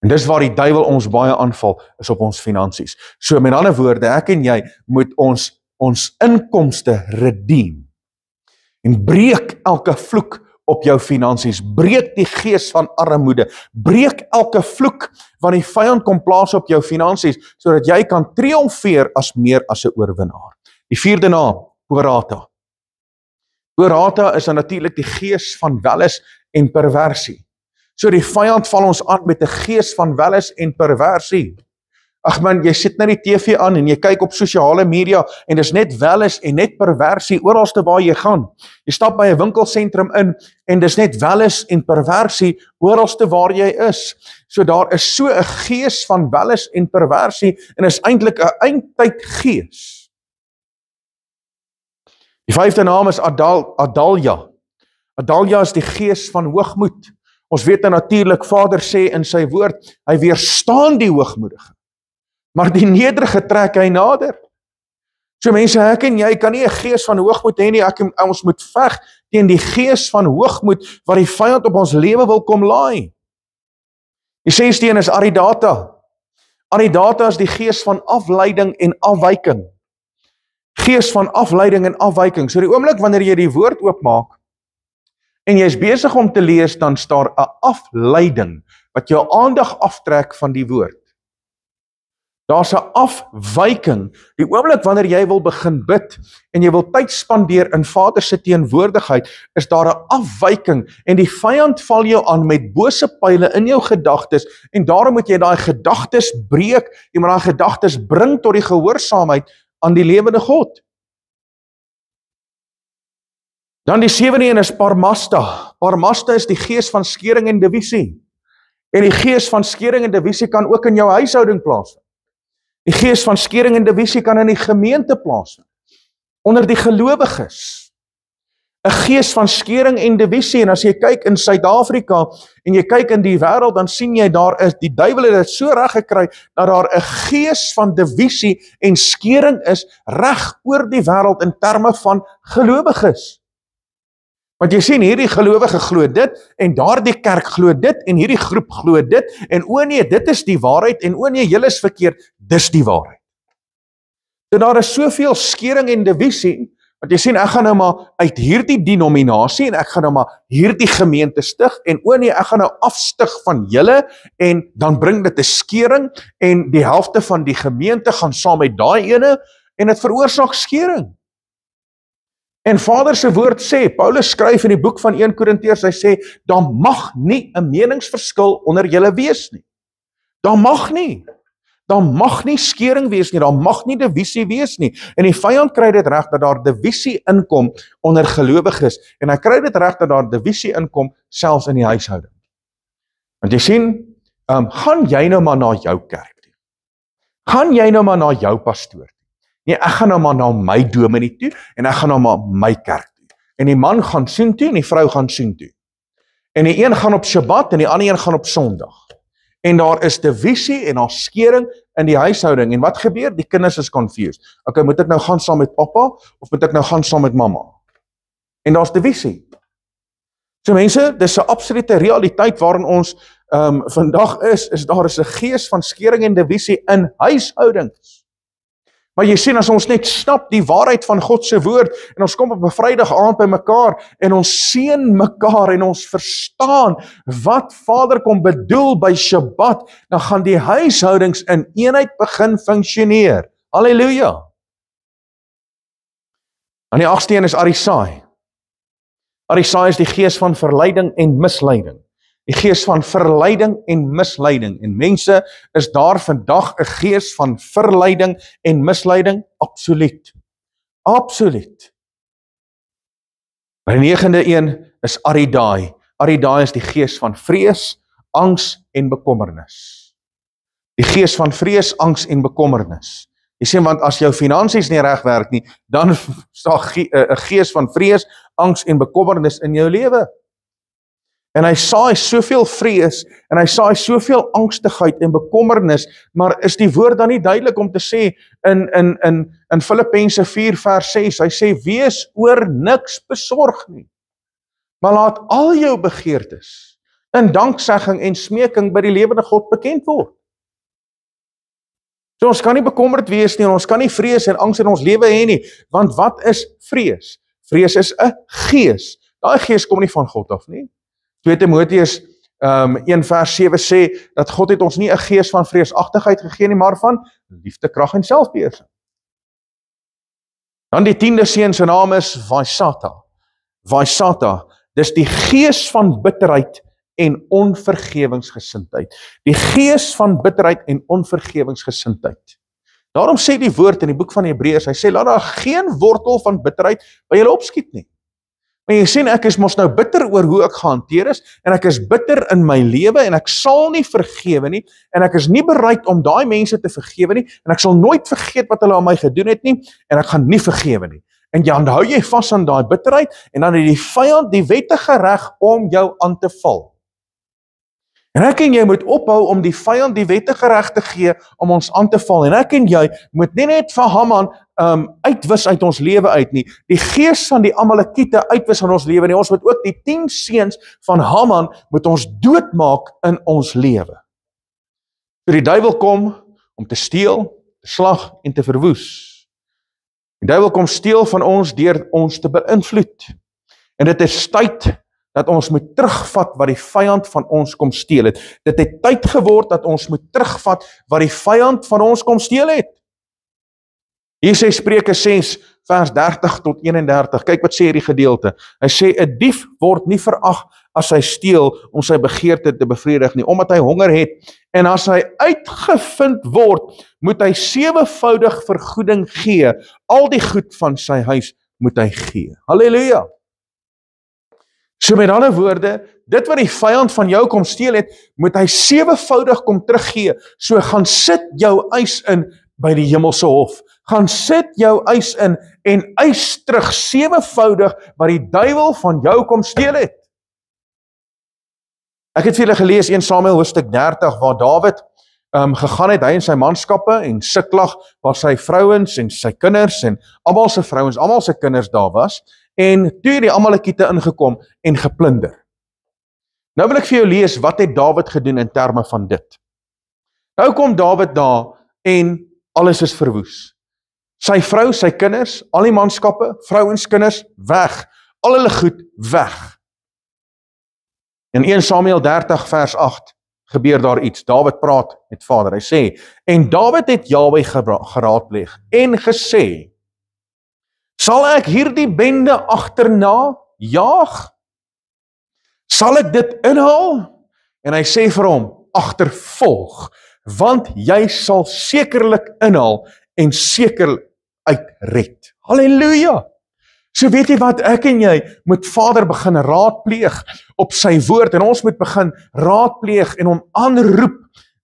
En dis waar die duiwel ons baie aanval, is op ons finansies. So met ander woorde, ek en jy moet ons inkomste redeem en breek elke vloek op jou finansies, breek die gees van armoede, breek elke vloek wat die vyand kom plaas op jou finansies, sodat jy kan triomfeer as meer as 'n oorwinnaar. Die vierde naam, Porata. Porata is dan natuurlik die gees van welis en perversie. So die vyand val ons aan met 'n gees van welis en perversie. Ag man, jy sit net die TV aan en jy kyk op sosiale media en dis net welis en net perversie oralste waar jy gaan. Jy stap by 'n winkelsentrum in en dis net welis en perversie oralste waar jy is. So daar is so 'n gees van welis en perversie en is eintlik 'n eindtyd gees. Die vyfde naam is Adalja. Adalja is die gees van hoogmoed. Ons weet natuurlik, Vader sê in sy woord, hy weerstaan die hoogmoedige. Maar die nederige trek hy nader. So mense, ek en jy kan nie 'n gees van hoogmoed hê nie, ons moet veg teen die gees van hoogmoed wat die vyand op ons lewe wil kom laai. Die 6de is Aridata. Aridata is die gees van afleiding en afwyking. Gees van afleiding en afwyking. So die oomblik wanneer jy die woord oopmaak en jy is besig om te lees, dan staan 'n afleiding wat jou aandag aftrek van die woord. Daar's 'n afwyking. Die oomblik wanneer jy wil begin bid en jy wil tyd spandeer in Vader se teenwoordigheid, is daar 'n afwyking en die vyand val jou aan met bose pile in jou gedagtes en daarom moet jy daai gedagtes breek, jy moet daai gedagtes bring tot die gehoorsaamheid aan die lewende God. Dan die 7de is Parmasta. Parmasta is die gees van skering en divisie. En die gees van skering en divisie kan ook in jou huishouding plaasvind. Die gees van skering en divisie kan in die gemeente plaasvind, onder die gelowiges. 'n Gees van skering en divisie, en as jy kyk in Suid-Afrika en jy kyk in die wêreld, dan sien jy daar is, die duiwel het dit so reg gekry, dat daar 'n gees van divisie en skering is, reg oor die wêreld in terme van gelowiges. Want jy sien, hierdie gelowige glo dit, en daardie kerk glo dit, en hierdie groep glo dit, en o nee, dit is die waarheid, en o nee, julle is verkeerd, dis die waarheid. So daar is soveel skering en divisie, want jy sien, ek gaan nou maar uit hierdie denominasie, en ek gaan nou maar hierdie gemeente stig, en o nee, ek gaan nou afstig van julle, en dan bring dit 'n skering, en die helfte van die gemeente gaan saam met daai ene, en dit veroorsaak skering. En Vader se woord sê, Paulus skryf in die boek van 1 Korintiërs, hy sê, daar mag nie 'n meningsverskil onder julle wees nie. Daar mag nie. Daar mag nie skering wees nie, daar mag nie divisie wees nie. En die vyand kry dit reg dat daar divisie inkom onder gelowiges, en hy kry dit reg dat daar divisie inkom selfs in die huishouding. Want jy sien, gaan jy nou maar na jou kerk toe? Gaan jy nou maar na jou pastoor? Nee, ek gaan nou maar na my dominee toe, en ek gaan nou maar my kerk toe. En die man gaan soontoe, en die vrou gaan soontoe. En die een gaan op Shabbat, en die ander een gaan op Sondag. En daar is divisie, en daar skering in die huishouding. En wat gebeur? Die kinders is confused. Okay, moet ek nou gaan saam met pappa, of moet ek nou gaan saam met mamma? En daar's divisie. So mense, dis 'n absolute realiteit waarin ons vandag is daar is 'n gees van skering en divisie in huishoudings. Maar jy sien, as ons net snap die waarheid van God se woord, en ons kom op 'n Vrydag aand by mekaar, en ons seën mekaar, en ons verstaan wat Vader kom bedoel by Shabbat, dan gaan die huishoudings in eenheid begin funksioneer. Halleluja! En die 8ste is Arisai. Arisai is die gees van verleiding en misleiding. Die gees van verleiding en misleiding. En mense, is daar vandag 'n gees van verleiding en misleiding? Absoluut. Absoluut. Maar die 9de een is Aridai. Aridai is die gees van vrees, angs en bekommernis. Die gees van vrees, angs en bekommernis. Jy sien, want as jou finansies nie reg werk nie, dan staan 'n gees van vrees, angs en bekommernis in jou lewe. En hy saai soveel vrees, en hy saai soveel angstigheid en bekommernis, maar is die woord dan nie duidelik om te sê, in Filippense 4 vers 6, hy sê, wees oor niks besorg nie, maar laat al jou begeertes, in danksegging en smeking by die lewende God bekend word. So ons kan nie bekommerd wees nie, en ons kan nie vrees en angs in ons lewe hê nie, want wat is vrees? Vrees is 'n gees. Daai gees kom nie van God af nie. 2 Timoteus 1 vers 7 sê, dat God het ons nie 'n gees van vreesagtigheid gegee nie, maar van liefde, krag en selfbeheersing. Dan die 10de seun se naam is Vaisata. Vaisata, dis die gees van bitterheid en onvergewingsgesindheid. Die gees van bitterheid en onvergewingsgesindheid. Daarom sê die woord in die boek van Hebreërs, hy sê, laat daar geen wortel van bitterheid by julle opskiet nie. Maar jy sien, ek is mos nou bitter oor hoe ek gehanteer is, en ek is bitter in my lewe, en ek sal nie vergewe nie, en ek is nie bereid om daai mense te vergewe nie, en ek sal nooit vergeet wat hulle aan my gedoen het nie, en ek gaan nie vergewe nie. En dan hou jy vas aan daai bitterheid, en dan het die vyand die wettige reg om jou aan te val. En ek en jy moet ophou om die vyand die wettige reg te gee om ons aan te val. En ek en jy moet nie net vir Haman uitwis uit ons lewe uit nie. Die gees van die Amalekiete uitwis in ons lewe nie. Ons moet ook die 10 seuns van Haman moet ons doodmaak in ons lewe. So die duiwel kom om te steel, te slag en te verwoes. Die duiwel kom steel van ons deur ons te beïnvloed. En dit is tyd dat ons moet terugvat wat die vyand van ons kom steel het. Dit het tyd geword dat ons moet terugvat wat die vyand van ons kom steel het. Hier sê Spreuke 6 vers 30 tot 31. Kyk wat sê hierdie gedeelte. Hy sê 'n dief word nie verag as hy steel om sy begeerte te bevredig nie, omdat hy honger het. En as hy uitgevind word, moet hy 7voudig vergoeding gee. Al die goed van sy huis moet hy gee. Halleluja. So met ander woorde, dit wat die vyand van jou kom steel het, moet hy 7voudig kom teruggee. So gaan sit jou eis in by die hemelse hof. Gaan sit jou eis in en eis terug 7voudig wat die duiwel van jou kom steel het. Ek het vir julle gelees 1 Samuel hoofstuk 30 waar Dawid gegaan het, hy en sy manskappe en Siklag waar sy vrouens en sy kinders en almal se vrouens, almal se kinders daar was. En toe het die Amalekiete ingekom en geplunder. Nou wil ek vir jou lees, wat het Dawid gedoen in terme van dit? Nou kom Dawid daar en alles is verwoes. Sy vrou, sy kinders, al die manskappe, vrouens, kinders, weg. Al hulle goed, weg. In 1 Samuel 30 vers 8 gebeur daar iets. Dawid praat met Vader. Hy sê, en Dawid het Jahwe geraadpleeg en gesê, sal ek hierdie bende agterna jaag? Sal ek dit inhaal? En hy sê vir hom, agtervolg, want jy sal sekerlik inhaal en sekerlik uitred. Halleluja! So weet jy wat, ek en jy moet Vader begin raadpleeg op sy woord, en ons moet begin raadpleeg en hom aanroep,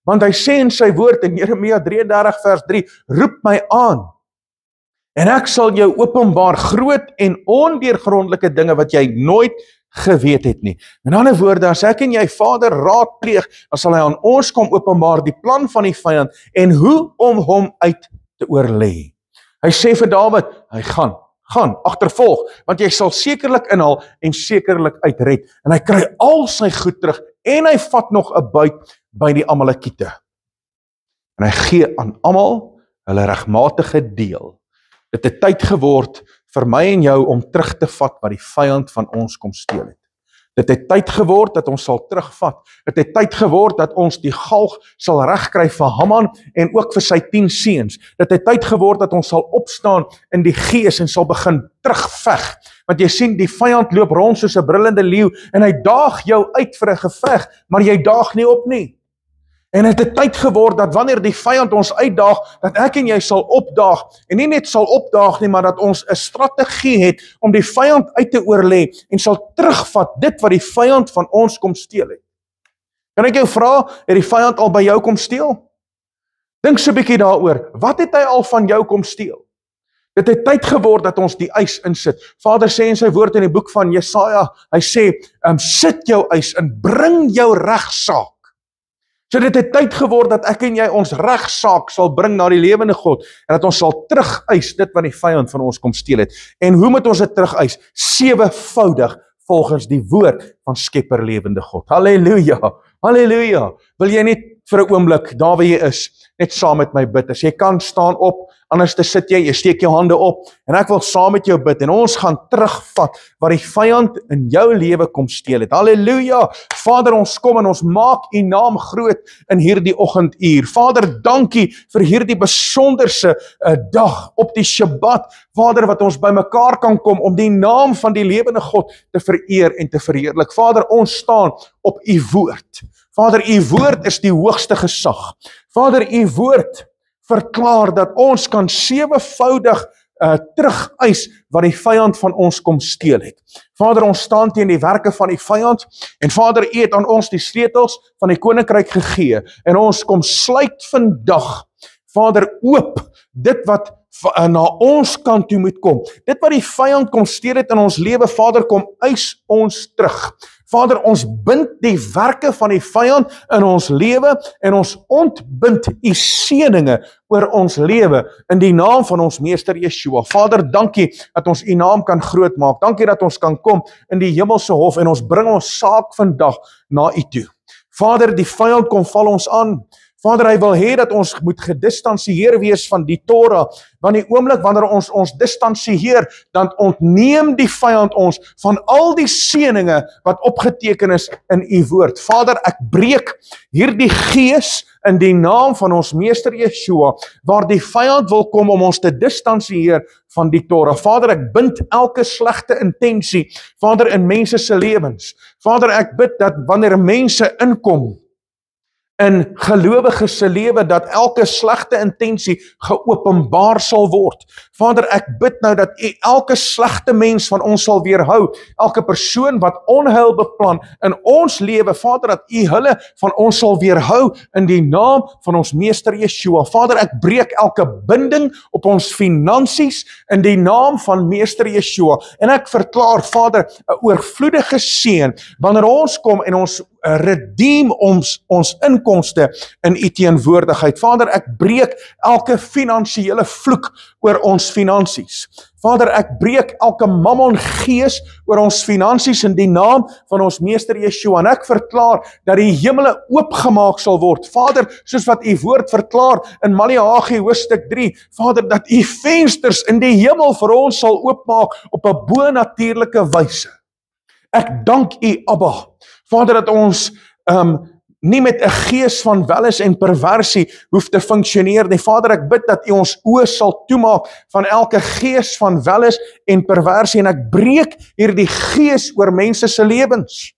want hy sê in sy woord in Jeremia 33 vers 3, roep my aan, en ek sal jou openbaar groot en ondeurgrondelike dinge wat jy nooit geweet het nie. In ander woorde, as ek en jy Vader raadpleeg, dan sal hy aan ons kom openbaar die plan van die vyand en hoe om hom uit te oorlê. Hy sê vir Dawid, hy gaan agtervolg, want jy sal sekerlik inhaal en sekerlik uitred. En hy kry al sy goed terug en hy vat nog 'n byt by die Amalekiete. En hy gee aan almal hulle regmatige deel. Dit het tyd geword vir my en jou om terug te vat wat die vyand van ons kom steel het. Dit het tyd geword dat ons sal terugvat. Dit het tyd geword dat ons die galg sal regkry vir Haman en ook vir sy 10 seuns. Dit het tyd geword dat ons sal opstaan in die gees en sal begin terugveg. Want jy sien, die vyand loop rond soos 'n brullende leeu en hy daag jou uit vir 'n geveg, maar jy daag nie op nie. En het het tyd geword dat wanneer die vyand ons uitdaag, dat ek en jy sal opdaag, en nie net sal opdaag nie, maar dat ons 'n strategie het om die vyand uit te oorlê en sal terugvat dit wat die vyand van ons kom steel het. Kan ek jou vra, het die vyand al by jou kom steel? Dink so 'n bietjie daaroor, wat het hy al van jou kom steel? Dit het tyd geword dat ons die eis insit. Vader sê in sy woord in die boek van Jesaja, hy sê, sit jou eis in, bring jou regsaak. So dit het tyd geword dat ek en jy ons regsaak sal bring na die lewende God, en dat ons sal terugeis dit wat die vyand van ons kom steel het. En hoe moet ons dit terugeis? 7voudig volgens die woord van Skepper lewende God. Halleluja, halleluja. Wil jy net vir 'n oomblik, daar waar jy is, net saam met my bid? As jy kan, staan op, anders te sit jy steek jou hande op, en ek wil saam met jou bid, en ons gaan terugvat wat die vyand in jou lewe kom steel het. Halleluja. Vader, ons kom en ons maak u naam groot in hierdie oggenduur. Vader, dankie vir hierdie besonderse dag op die Shabbat, Vader, wat ons by mekaar kan kom om die naam van die lewende God te vereer en te verheerlik. Vader, ons staan op u woord. Vader, u woord is die hoogste gesag. Vader, u woord verklaar dat ons kan 7voudig terugeis wat die vyand van ons kom steel het. Vader, ons staan teen die werke van die vyand, en Vader, u het aan ons die sleutels van die koninkryk gegee, en ons kom sluit vandag, Vader, oop dit wat na ons kant toe moet kom. Dit wat die vyand kom steel het in ons lewe, Vader, kom eis ons terug. Vader, ons bind die werke van die vyand in ons lewe, en ons ontbind u seëninge oor ons lewe in die naam van ons Meester Yeshua. Vader, dankie dat ons u naam kan groot maak. Dankie dat ons kan kom in die hemelse hof, en ons bring ons saak vandag na u toe. Vader, die vyand kom val ons aan. Vader, hy wil hê dat ons moet gedistansieer wees van die Torah, want die oomblik wanneer ons distansieer, dan ontneem die vyand ons van al die seëninge wat opgeteken is in u woord. Vader, ek breek hierdie gees in die naam van ons Meester Yeshua, waar die vyand wil kom om ons te distansieer van die Torah. Vader, ek bind elke slegte intensie, Vader, in mense se lewens. Vader, ek bid dat wanneer mense inkom in gelowiges se lewe, dat elke slegte intensie geopenbaar sal word. Vader, ek bid nou dat u elke slegte mens van ons sal weerhou, elke persoon wat onheil beplan in ons lewe, Vader, dat u hulle van ons sal weerhou in die naam van ons Meester Yeshua. Vader, ek breek elke binding op ons finansies in die naam van Meester Yeshua, en ek verklaar, Vader, 'n oorvloedige seën wanneer ons kom en ons redeem ons inkomste in u teenwoordigheid. Vader, ek breek elke finansiële vloek oor ons finansies. Vader, ek breek elke mammon gees oor ons finansies in die naam van ons Meester Yeshua, en ek verklaar dat die hemele oopgemaak sal word. Vader, soos wat u woord verklaar in Maleagi hoofstuk 3, Vader, dat u vensters in die hemel vir ons sal oopmaak op 'n bonatuurlike wyse. Ek dank u, Abba, Vader, dat ons nie met 'n gees van welis en perversie hoef te funksioneer nie. Vader, ek bid dat u ons oë sal toemaak van elke gees van welis en perversie, en ek breek hierdie gees oor mense se lewens.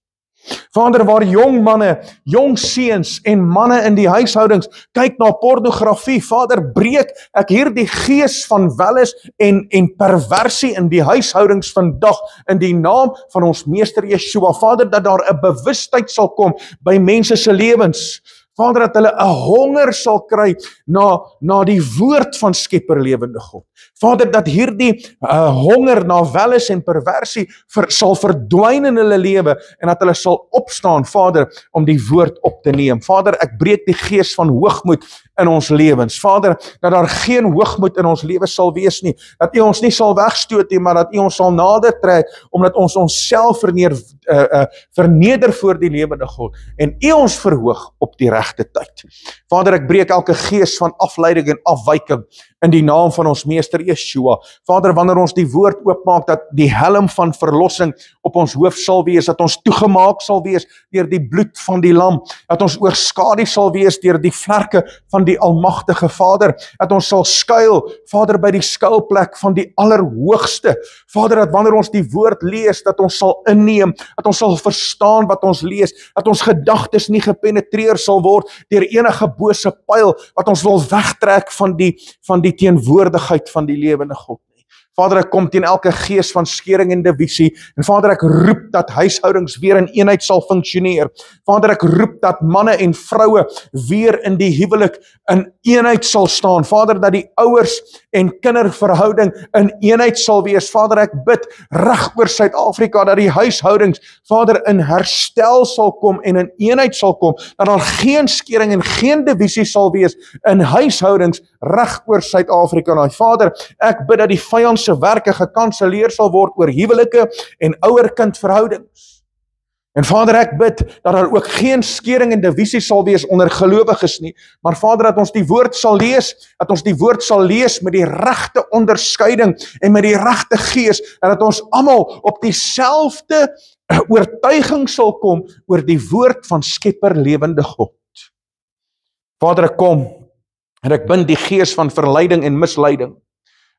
Vader, waar jong manne, jong seuns en manne in die huishoudings kyk na pornografie, Vader, breek ek hierdie gees van welis en perversie in die huishoudings vandag in die naam van ons Meester Yeshua. Vader, dat daar 'n bewustheid sal kom by mense se lewens. Vader, dat hulle 'n honger sal kry na die woord van Skepper lewende God. Vader, dat hierdie honger na welis en perversie sal verdwyn in hulle lewe, en dat hulle sal opstaan, Vader, om die woord op te neem. Vader, ek breek die gees van hoogmoed in ons lewens. Vader, dat daar geen hoogmoed in ons lewe sal wees nie, dat u ons nie sal wegstoot nie, maar dat u ons sal nader trek, omdat ons onsself verneder voor die lewende God, en u ons verhoog op die regte tyd. Vader, ek breek elke gees van afleiding en afwyking in die naam van ons Meester Yeshua. Vader, wanneer ons die woord oopmaak, dat die helm van verlossing op ons hoof sal wees, dat ons toegemaak sal wees deur die bloed van die lam, dat ons oorskadu sal wees deur die vlerke van die Almagtige Vader, dat ons sal skuil, Vader, by die skuilplek van die Allerhoogste. Vader, dat wanneer ons die woord lees, dat ons sal inneem, dat ons sal verstaan wat ons lees, dat ons gedagtes nie gepenetreer sal word deur enige bose pyl wat ons wil wegtrek van die teenwoordigheid van die lewende God nie. Vader, ek kom teen elke gees van skering en divisie, en Vader, ek roep dat huishoudings weer in eenheid sal funksioneer. Vader, ek roep dat manne en vroue weer in die huwelik in eenheid sal staan. Vader, dat die ouers en kinderverhouding in eenheid sal wees. Vader, ek bid reg oor Suid-Afrika dat die huishoudings, Vader, in herstel sal kom en in eenheid sal kom, dat daar geen skering en geen divisie sal wees in huishoudings reg oor Suid-Afrika. Vader, ek bid dat die vyand se werke gekanseleer sal word oor huwelike en ouer-kind verhoudings. En Vader, ek bid dat daar ook geen skering en divisie sal wees onder gelowiges nie, maar Vader, dat ons die woord sal lees, met die regte onderskeiding en met die regte gees, en dat ons almal op dieselfde oortuiging sal kom oor die woord van Skepper lewende God. Vader, ek kom en ek bind die gees van verleiding en misleiding.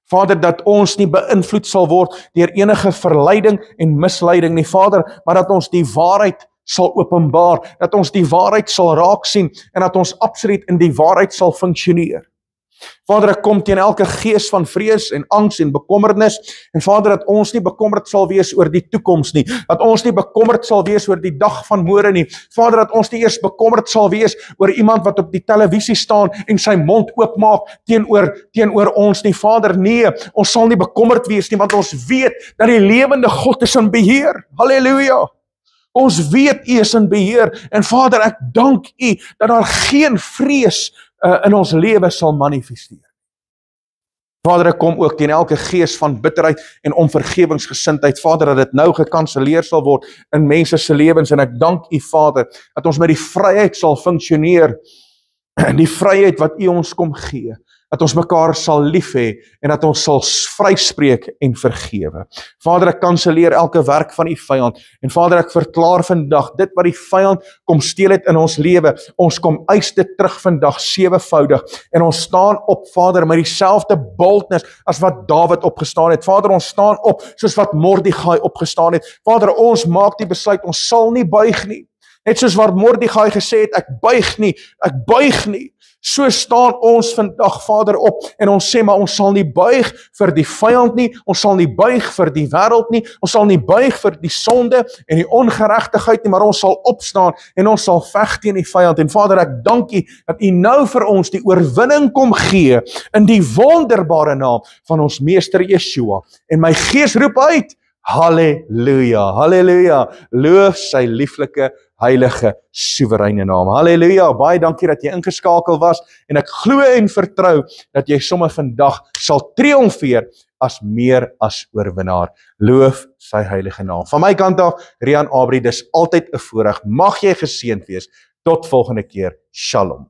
Vader, dat ons nie beïnvloed sal word deur enige verleiding en misleiding nie, Vader, maar dat ons die waarheid sal openbaar, dat ons die waarheid sal raak sien, en dat ons absoluut in die waarheid sal funksioneer. Vader, ek kom teen elke gees van vrees en angs en bekommernis, en Vader, dat ons nie bekommerd sal wees oor die toekoms nie, dat ons nie bekommerd sal wees oor die dag van môre nie, Vader, dat ons nie eers bekommerd sal wees oor iemand wat op die televisie staan en sy mond oopmaak teenoor ons nie, Vader, nee, ons sal nie bekommerd wees nie, want ons weet dat die lewende God is in beheer. Halleluja! Ons weet U is in beheer, en Vader, ek dank U dat daar geen vrees in ons lewe sal manifesteer. Vader, ek kom ook teen elke gees van bitterheid en onvergewingsgesindheid, Vader, dat dit nou gekanseleer sal word in mense se lewens, en ek dank U, Vader, dat ons met die vryheid sal funksioneer, die vryheid wat U ons kom gee, dat ons mekaar sal lief hê, en dat ons sal vryspreek en vergewe. Vader, ek kanseleer elke werk van die vyand, en Vader, ek verklaar vandag, dit wat die vyand kom steel het in ons lewe, ons kom eis dit terug vandag 7voudig, en ons staan op, Vader, met dieselfde boldness as wat Dawid opgestaan het. Vader, ons staan op soos wat Mordegai opgestaan het. Vader, ons maak die besluit, ons sal nie buig nie. Net soos wat Mordegai gesê het, ek buig nie. So staan ons vandag, Vader, op, en ons sê, maar ons sal nie buig vir die vyand nie, ons sal nie buig vir die wêreld nie, ons sal nie buig vir die sonde en die ongeregtigheid nie, maar ons sal opstaan en ons sal veg teen die vyand. En Vader, ek dank U dat U nou vir ons die oorwinning kom gee in die wonderbare naam van ons Meester Yeshua. En my gees roep uit, halleluja, halleluja, loof sy lieflike, heilige, soewereine naam. Halleluja, baie dankie dat jy ingeskakel was, en ek glo en vertrou dat jy sommer vandag sal triomfeer as meer as oorwinnaar. Loof sy heilige naam. Van my kant af, Rian Abri, dis altyd 'n voorreg. Mag jy geseënd wees. Tot volgende keer. Shalom.